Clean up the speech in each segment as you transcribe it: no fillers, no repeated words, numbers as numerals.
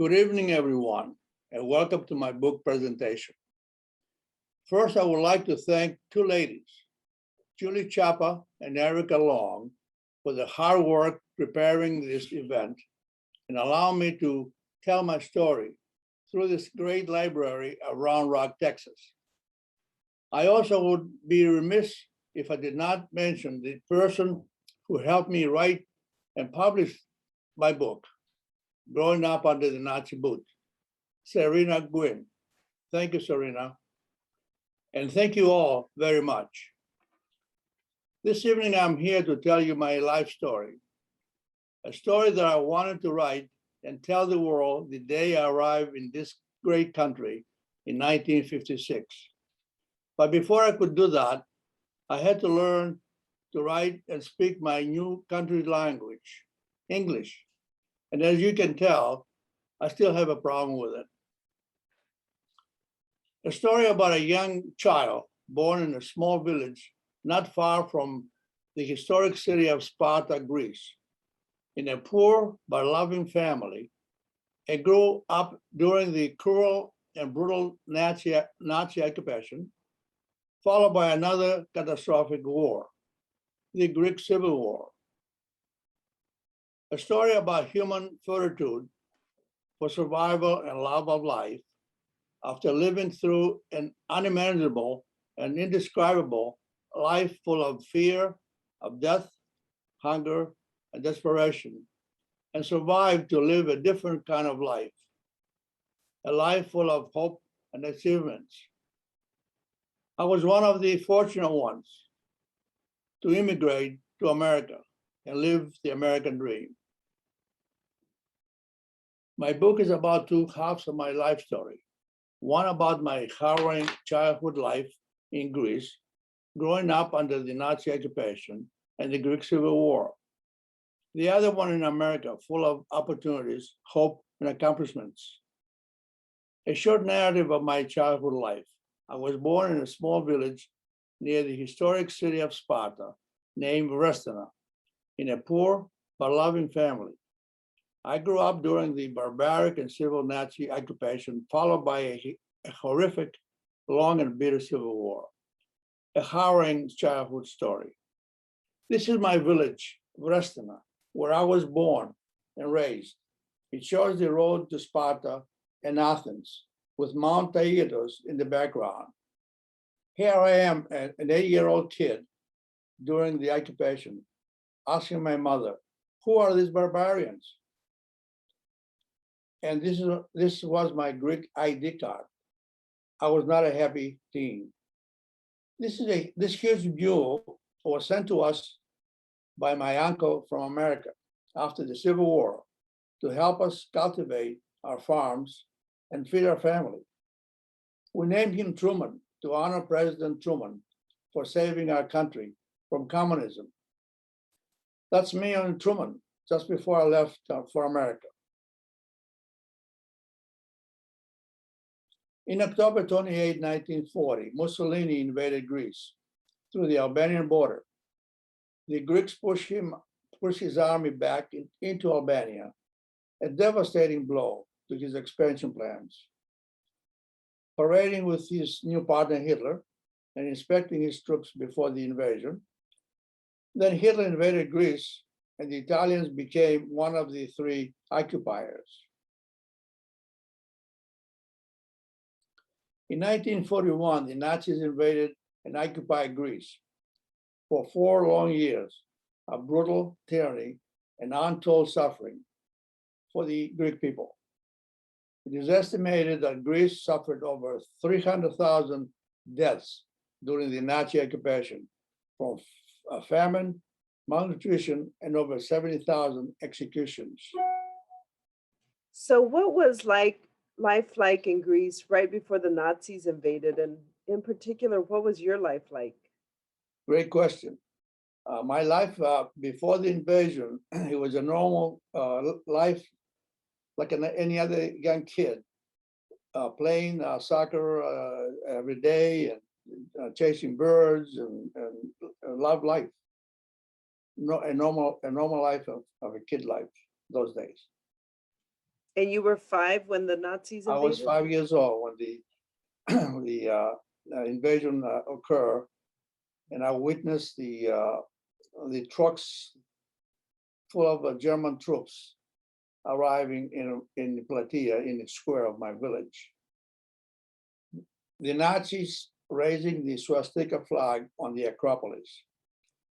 Good evening, everyone, and welcome to my book presentation. First, I would like to thank two ladies, Julie Chapa and Erica Long, for the hard work preparing this event and allow me to tell my story through this great library of Round Rock, Texas. I also would be remiss if I did not mention the person who helped me write and publish my book, Growing Up Under the Nazi Boot, Serena Gwynn. Thank you, Serena. And thank you all very much. This evening, I'm here to tell you my life story, a story that I wanted to write and tell the world the day I arrived in this great country in 1956. But before I could do that, I had to learn to write and speak my new country's language, English. And as you can tell, I still have a problem with it. A story about a young child born in a small village not far from the historic city of Sparta, Greece, in a poor but loving family, and grew up during the cruel and brutal Nazi occupation, followed by another catastrophic war, the Greek Civil War. A story about human fortitude for survival and love of life after living through an unimaginable and indescribable life full of fear, of death, hunger, and desperation, and survived to live a different kind of life, a life full of hope and achievements. I was one of the fortunate ones to immigrate to America and live the American dream. My book is about two halves of my life story. One about my harrowing childhood life in Greece, growing up under the Nazi occupation and the Greek Civil War. The other one in America, full of opportunities, hope, and accomplishments. A short narrative of my childhood life. I was born in a small village near the historic city of Sparta, named Restina, in a poor but loving family. I grew up during the barbaric and civil Nazi occupation, followed by a horrific, long and bitter civil war. A harrowing childhood story. This is my village, Restina, where I was born and raised. It shows the road to Sparta and Athens, with Mount Taygetos in the background. Here I am, an 8-year-old kid during the occupation, asking my mother, who are these barbarians? And this was my Greek ID card. I was not a happy teen. This huge mule was sent to us by my uncle from America after the Civil War to help us cultivate our farms and feed our family. We named him Truman to honor President Truman for saving our country from communism. That's me and Truman just before I left for America. In October 28, 1940, Mussolini invaded Greece through the Albanian border. The Greeks pushed his army back into Albania, a devastating blow to his expansion plans. Parading with his new partner Hitler and inspecting his troops before the invasion, then Hitler invaded Greece and the Italians became one of the three occupiers. In 1941, the Nazis invaded and occupied Greece for 4 long years of brutal tyranny and untold suffering for the Greek people. It is estimated that Greece suffered over 300,000 deaths during the Nazi occupation from famine, malnutrition, and over 70,000 executions. So what was life like in Greece right before the Nazis invaded? And in particular, what was your life like? Great question. My life before the invasion, it was a normal life like any other young kid, playing soccer every day and chasing birds and love life. A normal life of a kid life those days. And you were 5 when the Nazis I was invaded? 5 years old when the invasion occurred, and I witnessed the trucks full of German troops arriving in the platea, in the square of my village. The Nazis raising the swastika flag on the Acropolis,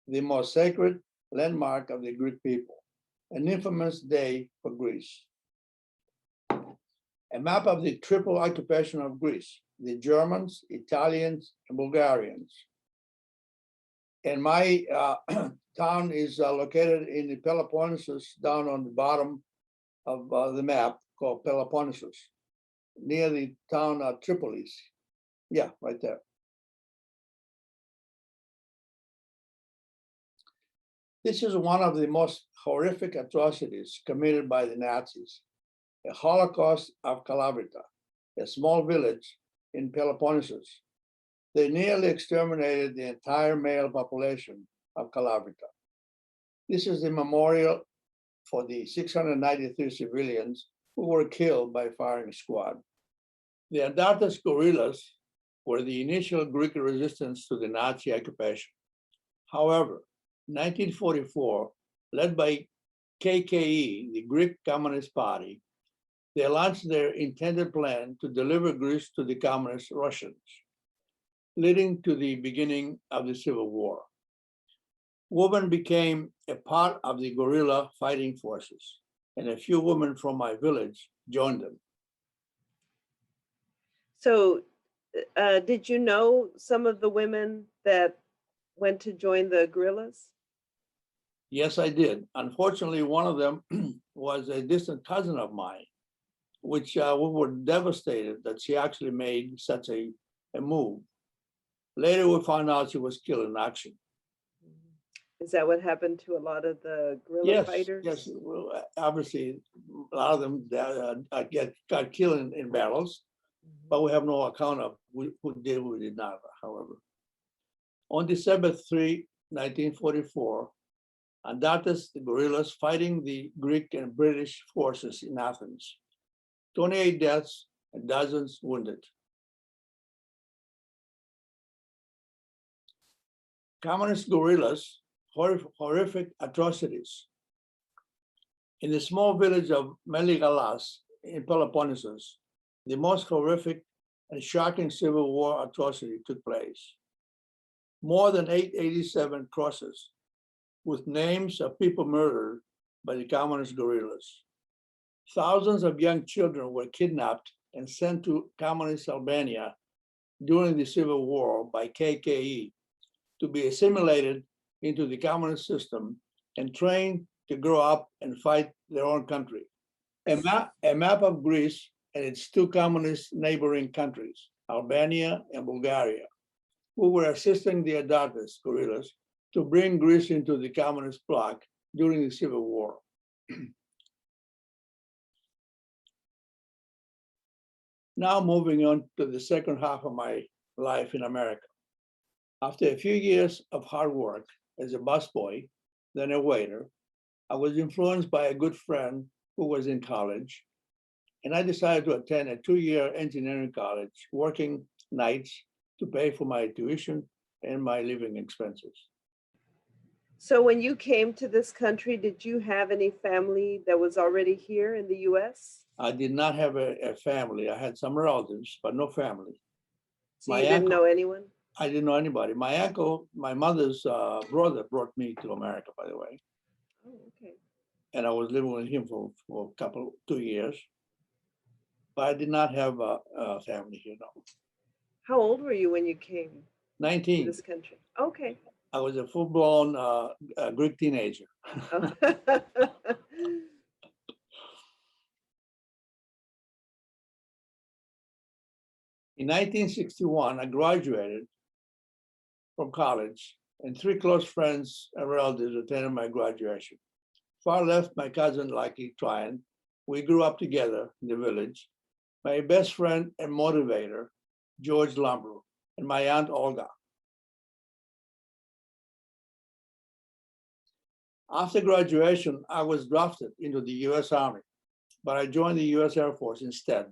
the most sacred landmark of the Greek people, an infamous day for Greece. A map of the triple occupation of Greece, the Germans, Italians, and Bulgarians. And my town is located in the Peloponnesus, down on the bottom of the map, called Peloponnesus, near the town of Tripolis. Yeah, right there. This is one of the most horrific atrocities committed by the Nazis, the Holocaust of Calabrita, a small village in Peloponnesus. They nearly exterminated the entire male population of Calabrita. This is the memorial for the 693 civilians who were killed by firing squad. The Andartas guerrillas were the initial Greek resistance to the Nazi occupation. However, in 1944, led by KKE, the Greek Communist Party, they launched their intended plan to deliver Greece to the communist Russians, leading to the beginning of the Civil War. Women became a part of the guerrilla fighting forces, and a few women from my village joined them. So, did you know some of the women that went to join the guerrillas? Yes, I did. Unfortunately, one of them was a distant cousin of mine, which we were devastated that she actually made such a move. Later, we found out she was killed in action. Is that what happened to a lot of the guerrilla fighters? Yes. Well, obviously, a lot of them got killed in battles, but we have no account of who did, who did not, however. On December 3, 1944, Andartas, the guerrillas fighting the Greek and British forces in Athens. 28 deaths and dozens wounded. Communist guerrillas, horrific atrocities. In the small village of Meligalas in Peloponnesus, the most horrific and shocking civil war atrocity took place. More than 887 crosses with names of people murdered by the communist guerrillas. Thousands of young children were kidnapped and sent to communist Albania during the Civil War by KKE to be assimilated into the communist system and trained to grow up and fight their own country. A map of Greece and its two communist neighboring countries, Albania and Bulgaria, who were assisting the Andartas guerrillas to bring Greece into the communist bloc during the Civil War. Now moving on to the second half of my life in America. After a few years of hard work as a busboy, then a waiter, I was influenced by a good friend who was in college, and I decided to attend a 2-year engineering college, working nights to pay for my tuition and my living expenses. So when you came to this country, did you have any family that was already here in the US? I did not have a family. I had some relatives, but no family. So you didn't know anyone? I didn't know anybody. My uncle, my mother's brother, brought me to America, by the way. Oh, okay. And I was living with him for 2 years. But I did not have a family here, no. How old were you when you came to 19. this country? Okay. I was a full-blown Greek teenager. Oh. In 1961, I graduated from college, and 3 close friends and relatives attended my graduation. Far left, my cousin, Lucky Tryon. We grew up together in the village. My best friend and motivator, George Lombrow, and my aunt, Olga. After graduation, I was drafted into the US Army. but I joined the U.S. Air Force instead,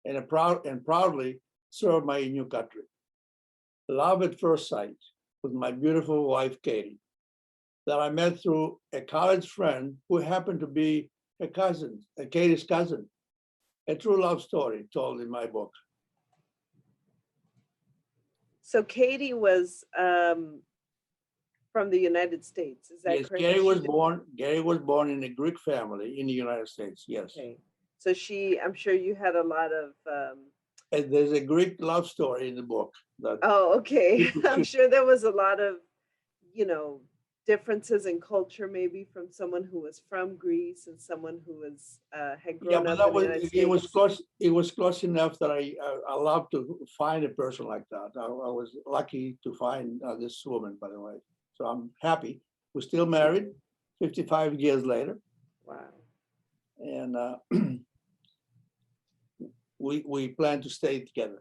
and proudly served my new country. Love at first sight with my beautiful wife, Katie, that I met through a college friend who happened to be a cousin, Katie's cousin. A true love story told in my book. So Katie was from the United States. Is that Yes, correct? Gary was born in a Greek family in the United States. Yes. Okay. So I'm sure you had a lot of. And there's a Greek love story in the book that Oh, okay. people I'm should. sure there was a lot of, differences in culture, maybe from someone who was from Greece and someone who was had Yeah, grown but up that in the was United it was States. close. It was close enough that I love to find a person like that. I was lucky to find this woman, by the way. So I'm happy. We're still married, 55 years later, Wow. and we plan to stay together.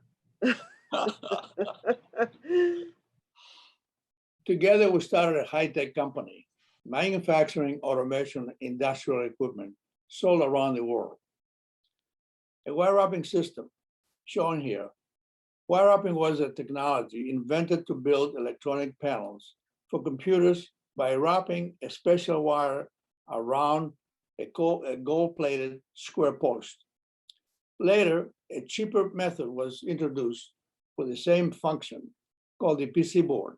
Together, we started a high-tech company, manufacturing automation industrial equipment sold around the world. A wire wrapping system shown here. Wire wrapping was a technology invented to build electronic panels for computers by wrapping a special wire around a gold-plated square post. Later, a cheaper method was introduced for the same function called the PC board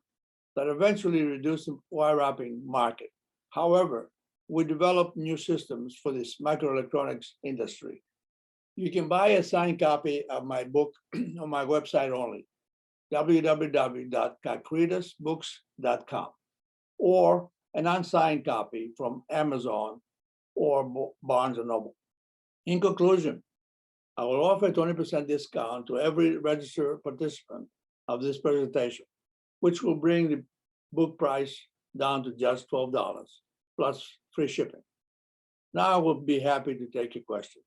that eventually reduced the wire wrapping market. However, we developed new systems for this microelectronics industry. You can buy a signed copy of my book on my website only, www.kakridasbooks.com, or an unsigned copy from Amazon or Barnes & Noble. In conclusion, I will offer a 20% discount to every registered participant of this presentation, which will bring the book price down to just $12 plus free shipping. Now I will be happy to take your questions.